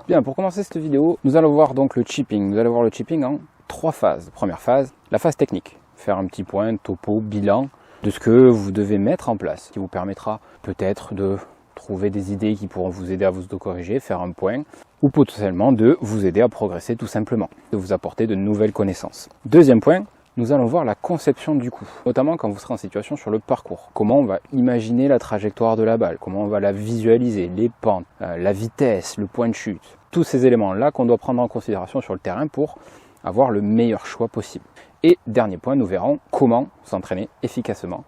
Bien, pour commencer cette vidéo, nous allons voir donc le chipping. Nous allons voir le chipping en 3 phases. Première phase, la phase technique. Faire un petit point, topo, bilan de ce que vous devez mettre en place, qui vous permettra peut-être de trouver des idées qui pourront vous aider à vous auto-corriger, faire un point, ou potentiellement de vous aider à progresser tout simplement, de vous apporter de nouvelles connaissances. Deuxième point, nous allons voir la conception du coup, notamment quand vous serez en situation sur le parcours. Comment on va imaginer la trajectoire de la balle, comment on va la visualiser, les pentes, la vitesse, le point de chute. Tous ces éléments-là qu'on doit prendre en considération sur le terrain pour avoir le meilleur choix possible. Et dernier point, nous verrons comment s'entraîner efficacement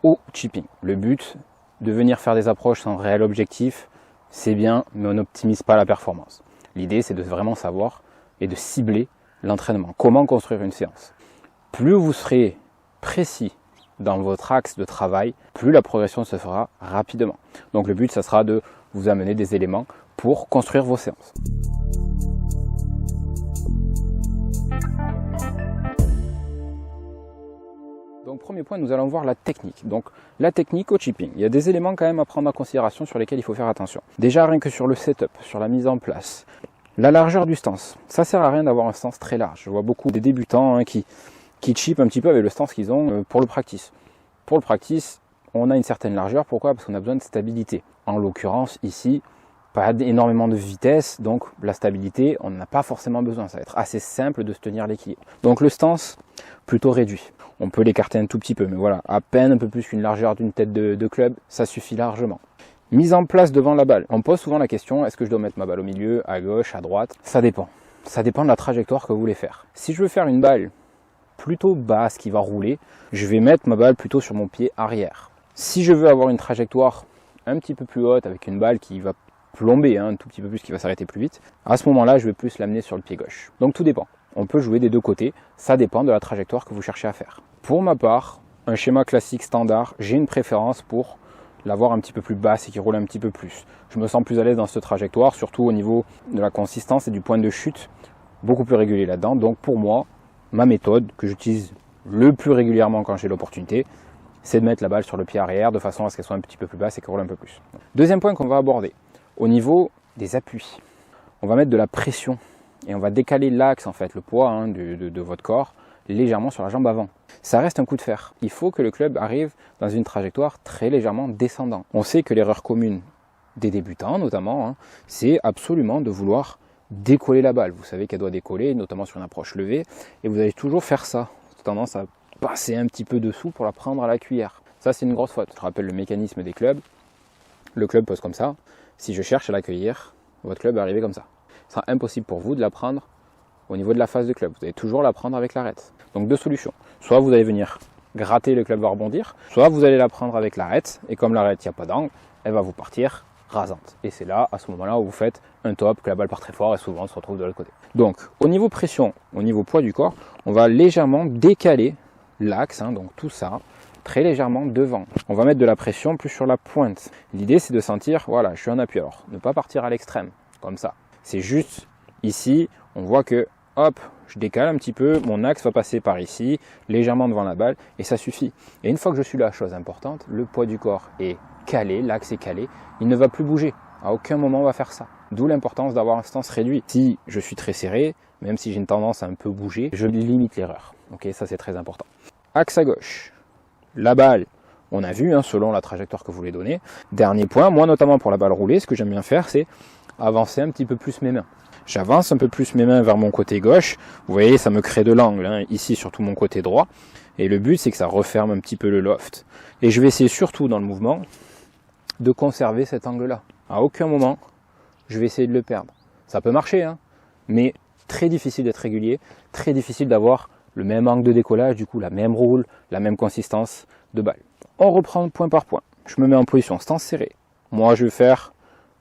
au chipping. Le but de venir faire des approches sans réel objectif, c'est bien, mais on n'optimise pas la performance. L'idée, c'est de vraiment savoir et de cibler l'entraînement. Comment construire une séance. Plus vous serez précis dans votre axe de travail, plus la progression se fera rapidement. Donc le but, ça sera de vous amener des éléments pour construire vos séances. Donc premier point, nous allons voir la technique. Donc la technique au chipping. Il y a des éléments quand même à prendre en considération sur lesquels il faut faire attention. Déjà rien que sur le setup, sur la mise en place. La largeur du stance. Ça sert à rien d'avoir un stance très large. Je vois beaucoup des débutants qui chippent un petit peu avec le stance qu'ils ont pour le practice. Pour le practice, on a une certaine largeur. Pourquoi? Parce qu'on a besoin de stabilité. En l'occurrence, ici, pas énormément de vitesse, donc la stabilité, on n'en a pas forcément besoin. Ça va être assez simple de se tenir l'équilibre. Donc le stance, plutôt réduit. On peut l'écarter un tout petit peu, mais voilà, à peine un peu plus qu'une largeur d'une tête de club, ça suffit largement. Mise en place devant la balle. On pose souvent la question, est-ce que je dois mettre ma balle au milieu, à gauche, à droite? Ça dépend. Ça dépend de la trajectoire que vous voulez faire. Si je veux faire une balle plutôt basse qui va rouler, je vais mettre ma balle plutôt sur mon pied arrière. Si je veux avoir une trajectoire un petit peu plus haute avec une balle qui va plomber un tout petit peu plus, qui va s'arrêter plus vite, à ce moment-là, je vais plus l'amener sur le pied gauche. Donc tout dépend. On peut jouer des deux côtés, ça dépend de la trajectoire que vous cherchez à faire. Pour ma part, un schéma classique standard, j'ai une préférence pour l'avoir un petit peu plus basse et qui roule un petit peu plus. Je me sens plus à l'aise dans cette trajectoire, surtout au niveau de la consistance et du point de chute, beaucoup plus régulier là-dedans. Donc pour moi, ma méthode que j'utilise le plus régulièrement quand j'ai l'opportunité, c'est de mettre la balle sur le pied arrière de façon à ce qu'elle soit un petit peu plus basse et qu'elle roule un peu plus. Deuxième point qu'on va aborder, au niveau des appuis, on va mettre de la pression et on va décaler l'axe, en fait, le poids de votre corps légèrement sur la jambe avant. Ça reste un coup de fer. Il faut que le club arrive dans une trajectoire très légèrement descendante. On sait que l'erreur commune des débutants notamment, c'est absolument de vouloir décoller la balle. Vous savez qu'elle doit décoller, notamment sur une approche levée, et vous allez toujours faire ça. Tendance à passer un petit peu dessous pour la prendre à la cuillère. Ça, c'est une grosse faute. Je rappelle le mécanisme des clubs. Le club pose comme ça. Si je cherche à l'accueillir, votre club va arriver comme ça. Ce sera impossible pour vous de la prendre au niveau de la phase de club. Vous allez toujours la prendre avec l'arête. Donc deux solutions. Soit vous allez venir gratter, le club va rebondir, soit vous allez la prendre avec l'arête, et comme l'arête, il n'y a pas d'angle, elle va vous partir rasante. Et c'est là, à ce moment-là, où vous faites un top, que la balle part très fort et souvent on se retrouve de l'autre côté. Donc, au niveau pression, au niveau poids du corps, on va légèrement décaler l'axe, donc tout ça, très légèrement devant. On va mettre de la pression plus sur la pointe. L'idée, c'est de sentir, voilà, je suis en appui. Alors, ne pas partir à l'extrême, comme ça. C'est juste, ici, on voit que, hop, je décale un petit peu, mon axe va passer par ici, légèrement devant la balle, et ça suffit. Et une fois que je suis là, chose importante, le poids du corps est calé, l'axe est calé, il ne va plus bouger. À aucun moment on va faire ça. D'où l'importance d'avoir un stance réduit. Si je suis très serré, même si j'ai une tendance à un peu bouger, je limite l'erreur. Ok, ça c'est très important. Axe à gauche. La balle, on a vu, selon la trajectoire que vous voulez donner. Dernier point, moi notamment pour la balle roulée, ce que j'aime bien faire, c'est avancer un petit peu plus mes mains. J'avance un peu plus mes mains vers mon côté gauche. Vous voyez, ça me crée de l'angle, ici surtout mon côté droit. Et le but, c'est que ça referme un petit peu le loft. Et je vais essayer surtout dans le mouvement de conserver cet angle-là. À aucun moment, je vais essayer de le perdre. Ça peut marcher, mais très difficile d'être régulier, très difficile d'avoir le même angle de décollage, du coup la même roule, la même consistance de balle. On reprend point par point. Je me mets en position stance serrée. Moi, je vais faire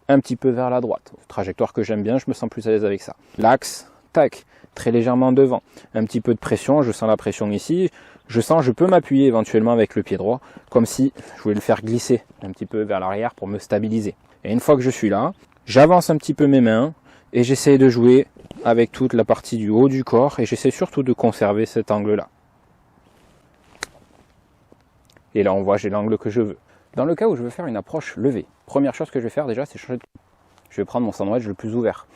un petit peu vers la droite. Trajectoire que j'aime bien, je me sens plus à l'aise avec ça. L'axe, tac, très légèrement devant. Un petit peu de pression, je sens la pression ici. Je peux m'appuyer éventuellement avec le pied droit, comme si je voulais le faire glisser un petit peu vers l'arrière pour me stabiliser. Et une fois que je suis là, j'avance un petit peu mes mains et j'essaie de jouer avec toute la partie du haut du corps et j'essaie surtout de conserver cet angle-là. Et là, on voit, j'ai l'angle que je veux. Dans le cas où je veux faire une approche levée, première chose que je vais faire déjà, c'est changer de... Je vais prendre mon sandwich le plus ouvert.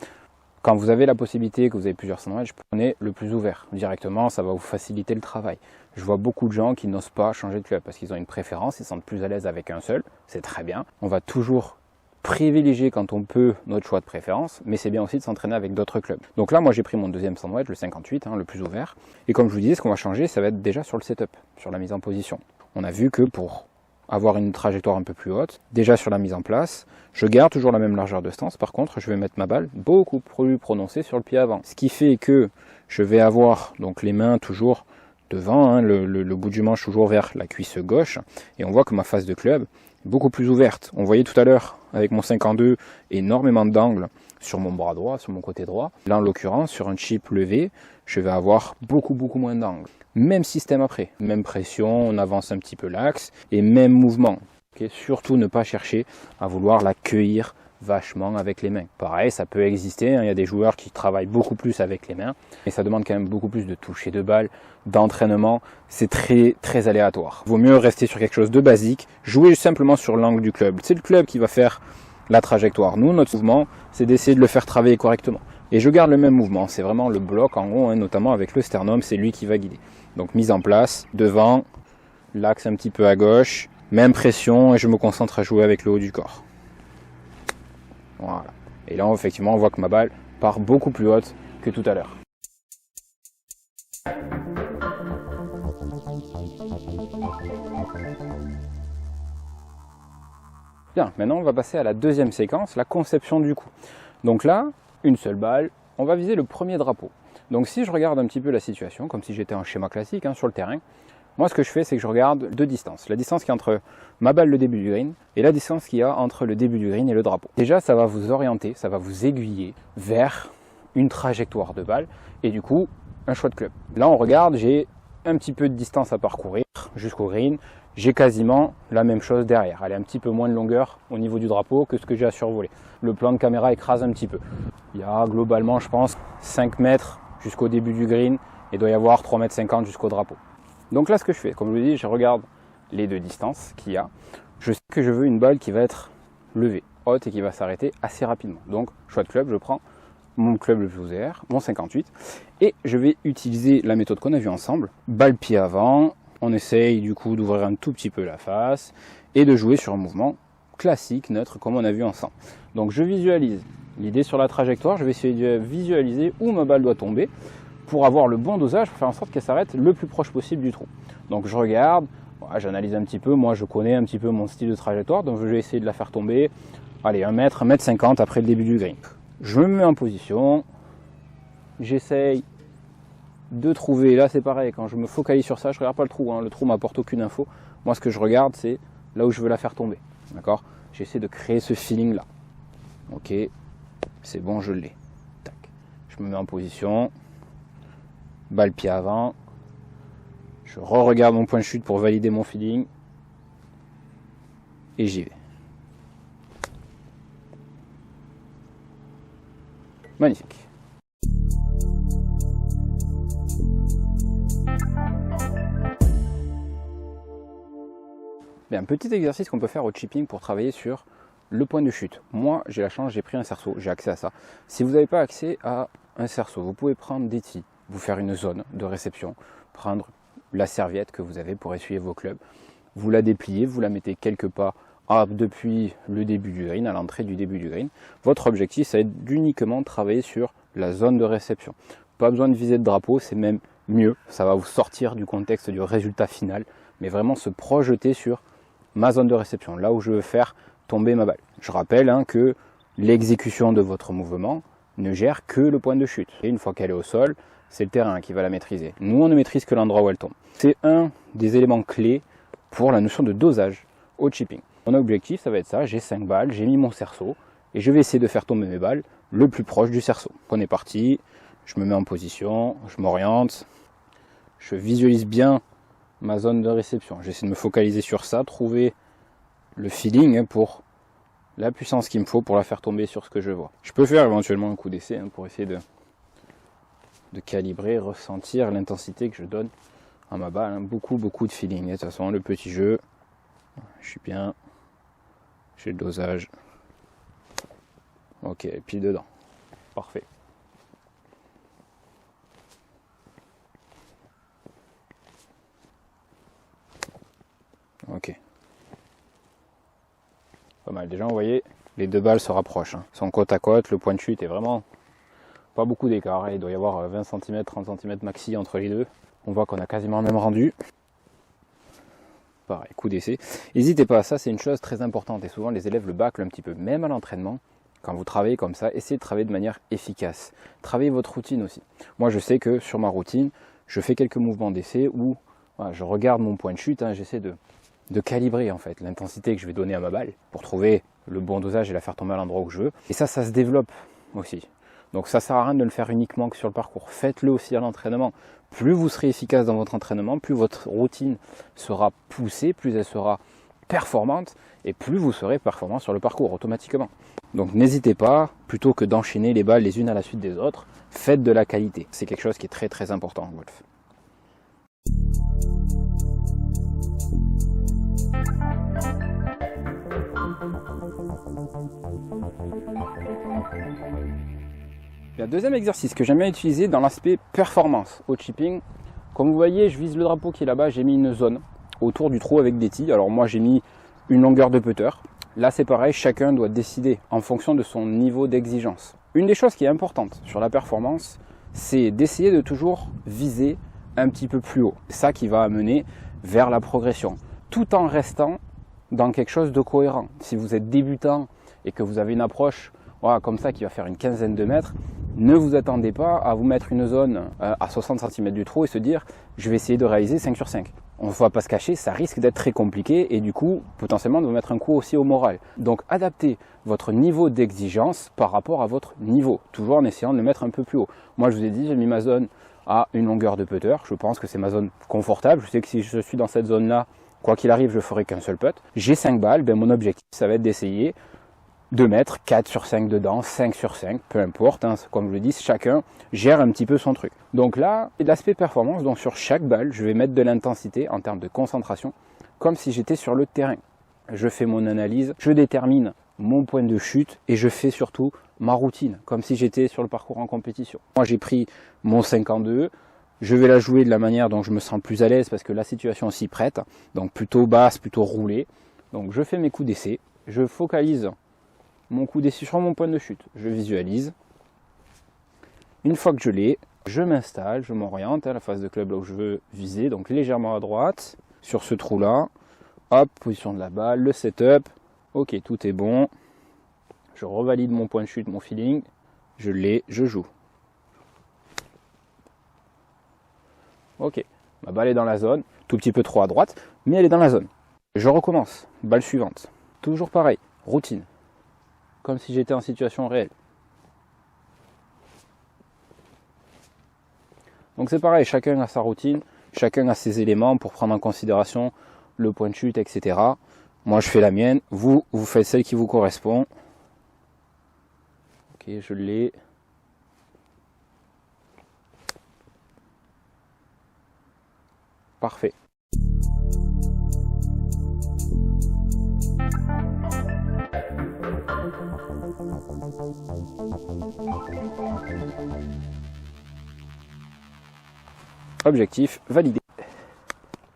Quand vous avez la possibilité, que vous avez plusieurs sandwichs, prenez le plus ouvert. Directement, ça va vous faciliter le travail. Je vois beaucoup de gens qui n'osent pas changer de club parce qu'ils ont une préférence, ils se sentent plus à l'aise avec un seul. C'est très bien. On va toujours privilégier quand on peut notre choix de préférence, mais c'est bien aussi de s'entraîner avec d'autres clubs. Donc là, moi j'ai pris mon deuxième sandwich, le 58, le plus ouvert. Et comme je vous disais, ce qu'on va changer, ça va être déjà sur le setup, sur la mise en position. On a vu que pour avoir une trajectoire un peu plus haute, déjà sur la mise en place, je garde toujours la même largeur de stance. Par contre, je vais mettre ma balle beaucoup plus prononcée sur le pied avant. Ce qui fait que je vais avoir donc les mains toujours devant, le bout du manche toujours vers la cuisse gauche. Et on voit que ma face de club est beaucoup plus ouverte. On voyait tout à l'heure avec mon 52 énormément d'angles sur mon bras droit, sur mon côté droit. Là en l'occurrence, sur un chip levé, je vais avoir beaucoup moins d'angles. Même système après, même pression, on avance un petit peu l'axe et même mouvement. Okay, surtout ne pas chercher à vouloir la cueillir vachement avec les mains. Pareil, ça peut exister, il y a des joueurs qui travaillent beaucoup plus avec les mains, mais ça demande quand même beaucoup plus de toucher de balle, d'entraînement, c'est très aléatoire. Vaut mieux rester sur quelque chose de basique, jouer simplement sur l'angle du club. C'est le club qui va faire la trajectoire. Nous, notre mouvement, c'est d'essayer de le faire travailler correctement. Et je garde le même mouvement, c'est vraiment le bloc en haut, notamment avec le sternum, c'est lui qui va guider. Donc mise en place, devant, l'axe un petit peu à gauche, même pression et je me concentre à jouer avec le haut du corps. Voilà. Et là, effectivement, on voit que ma balle part beaucoup plus haute que tout à l'heure. Bien, maintenant on va passer à la deuxième séquence, la conception du coup. Donc là, une seule balle, on va viser le premier drapeau. Donc si je regarde un petit peu la situation, comme si j'étais en schéma classique sur le terrain, moi ce que je fais c'est que je regarde deux distances. La distance qui est entre ma balle, le début du green, et la distance qu'il y a entre le début du green et le drapeau. Déjà ça va vous orienter, ça va vous aiguiller vers une trajectoire de balle, et du coup un choix de club. Là on regarde, j'ai un petit peu de distance à parcourir jusqu'au green, j'ai quasiment la même chose derrière. Elle est un petit peu moins de longueur au niveau du drapeau que ce que j'ai à survoler. Le plan de caméra écrase un petit peu. Il y a globalement, je pense, 5 mètres jusqu'au début du green et il doit y avoir 3,50 m jusqu'au drapeau. Donc là, ce que je fais, comme je vous dis, je regarde les deux distances qu'il y a. Je sais que je veux une balle qui va être levée, haute et qui va s'arrêter assez rapidement. Donc, choix de club, je prends mon club le plus ouvert, mon 58, et je vais utiliser la méthode qu'on a vue ensemble, balle pied avant. On essaye du coup d'ouvrir un tout petit peu la face et de jouer sur un mouvement classique, neutre, comme on a vu ensemble. Donc je visualise l'idée sur la trajectoire, je vais essayer de visualiser où ma balle doit tomber pour avoir le bon dosage, pour faire en sorte qu'elle s'arrête le plus proche possible du trou. Donc je regarde, voilà, j'analyse un petit peu, moi je connais un petit peu mon style de trajectoire, donc je vais essayer de la faire tomber, allez, 1 mètre, 1,50 m après le début du green. Je me mets en position, j'essaye de trouver, là c'est pareil, quand je me focalise sur ça, je regarde pas le trou m'apporte aucune info. Moi ce que je regarde c'est là où je veux la faire tomber, d'accord? J'essaie de créer ce feeling là. Ok, c'est bon, je l'ai. Tac. Je me mets en position, balle pied avant, je re-regarde mon point de chute pour valider mon feeling, et j'y vais. Magnifique. Bien, petit exercice qu'on peut faire au chipping pour travailler sur le point de chute. Moi, j'ai la chance, j'ai pris un cerceau, j'ai accès à ça. Si vous n'avez pas accès à un cerceau, vous pouvez prendre des tis, vous faire une zone de réception, prendre la serviette que vous avez pour essuyer vos clubs, vous la dépliez, vous la mettez quelques pas depuis le début du green, à l'entrée du début du green. Votre objectif, ça va être d'uniquement travailler sur la zone de réception. Pas besoin de viser de drapeau, c'est même mieux, ça va vous sortir du contexte du résultat final, mais vraiment se projeter sur ma zone de réception, là où je veux faire tomber ma balle. Je rappelle que l'exécution de votre mouvement ne gère que le point de chute. Et une fois qu'elle est au sol, c'est le terrain qui va la maîtriser. Nous, on ne maîtrise que l'endroit où elle tombe. C'est un des éléments clés pour la notion de dosage au chipping. Mon objectif, ça va être ça, j'ai 5 balles, j'ai mis mon cerceau, et je vais essayer de faire tomber mes balles le plus proche du cerceau. On est parti, je me mets en position, je m'oriente, je visualise bien ma zone de réception. J'essaie de me focaliser sur ça, trouver le feeling pour la puissance qu'il me faut pour la faire tomber sur ce que je vois. Je peux faire éventuellement un coup d'essai pour essayer de calibrer, ressentir l'intensité que je donne à ma balle. Beaucoup de feeling. De toute façon, le petit jeu, je suis bien, j'ai le dosage. Ok, pile dedans. Parfait. Pas mal. Déjà, vous voyez, les deux balles se rapprochent. Hein. Ils sont côte à côte, le point de chute est vraiment pas beaucoup d'écart. Il doit y avoir 20 cm, 30 cm maxi entre les deux. On voit qu'on a quasiment le même rendu. Pareil, coup d'essai. N'hésitez pas, ça c'est une chose très importante et souvent les élèves le bâclent un petit peu, même à l'entraînement. Quand vous travaillez comme ça, essayez de travailler de manière efficace. Travaillez votre routine aussi. Moi je sais que sur ma routine, je fais quelques mouvements d'essai où voilà, je regarde mon point de chute, hein, j'essaie de calibrer en fait l'intensité que je vais donner à ma balle pour trouver le bon dosage et la faire tomber à l'endroit où je veux. Et ça se développe aussi. Donc ça sert à rien de le faire uniquement que sur le parcours. Faites-le aussi à l'entraînement. Plus vous serez efficace dans votre entraînement, plus votre routine sera poussée, plus elle sera performante et plus vous serez performant sur le parcours automatiquement. Donc n'hésitez pas, plutôt que d'enchaîner les balles les unes à la suite des autres, faites de la qualité. C'est quelque chose qui est très très important en golf. Le deuxième exercice que j'aime bien utiliser dans l'aspect performance au chipping, comme vous voyez, je vise le drapeau qui est là-bas, j'ai mis une zone autour du trou avec des tis. Alors moi j'ai mis une longueur de putter. Là c'est pareil, chacun doit décider en fonction de son niveau d'exigence. Une des choses qui est importante sur la performance, c'est d'essayer de toujours viser un petit peu plus haut. C'est ça qui va amener vers la progression, tout en restant dans quelque chose de cohérent. Si vous êtes débutant et que vous avez une approche voilà, comme ça qui va faire une quinzaine de mètres, ne vous attendez pas à vous mettre une zone à 60 cm du trou et se dire je vais essayer de réaliser 5 sur 5. On ne va pas se cacher, ça risque d'être très compliqué et du coup potentiellement de vous mettre un coup aussi au moral. Donc adaptez votre niveau d'exigence par rapport à votre niveau, toujours en essayant de le mettre un peu plus haut. Moi je vous ai dit, j'ai mis ma zone à une longueur de putter, je pense que c'est ma zone confortable, je sais que si je suis dans cette zone là, quoi qu'il arrive je ferai qu'un seul putt. J'ai 5 balles, ben, mon objectif ça va être d'essayer de mettre 4 sur 5 dedans, 5 sur 5, peu importe, hein, comme je le dis, chacun gère un petit peu son truc. Donc là, c'est l'aspect performance, donc sur chaque balle, je vais mettre de l'intensité en termes de concentration, comme si j'étais sur le terrain. Je fais mon analyse, je détermine mon point de chute et je fais surtout ma routine, comme si j'étais sur le parcours en compétition. Moi j'ai pris mon 52, je vais la jouer de la manière dont je me sens plus à l'aise parce que la situation s'y prête, donc plutôt basse, plutôt roulée. Donc je fais mes coups d'essai, je focalise mon coup d'essai sur mon point de chute, je visualise. Une fois que je l'ai, je m'installe, je m'oriente à la face de club là où je veux viser, donc légèrement à droite, sur ce trou là. Hop, position de la balle, le setup. Ok, tout est bon. Je revalide mon point de chute, mon feeling. Je l'ai, je joue. Ok, ma balle est dans la zone, tout petit peu trop à droite, mais elle est dans la zone. Je recommence, balle suivante. Toujours pareil, routine. Comme si j'étais en situation réelle. Donc c'est pareil, chacun a sa routine, chacun a ses éléments pour prendre en considération le point de chute, etc. Moi je fais la mienne, vous faites celle qui vous correspond. Ok, je l'ai. Parfait. Objectif validé.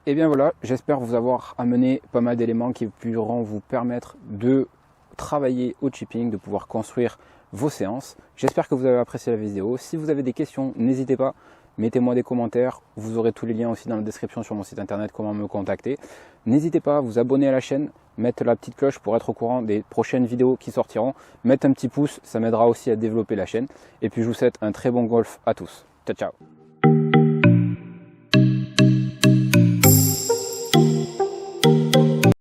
Et bien voilà, j'espère vous avoir amené pas mal d'éléments qui pourront vous permettre de travailler au chipping, de pouvoir construire vos séances. J'espère que vous avez apprécié la vidéo. Si vous avez des questions, n'hésitez pas, mettez-moi des commentaires. Vous aurez tous les liens aussi dans la description sur mon site internet, comment me contacter. N'hésitez pas à vous abonner à la chaîne, mettre la petite cloche pour être au courant des prochaines vidéos qui sortiront. Mettre un petit pouce, ça m'aidera aussi à développer la chaîne. Et puis je vous souhaite un très bon golf à tous. Ciao, ciao.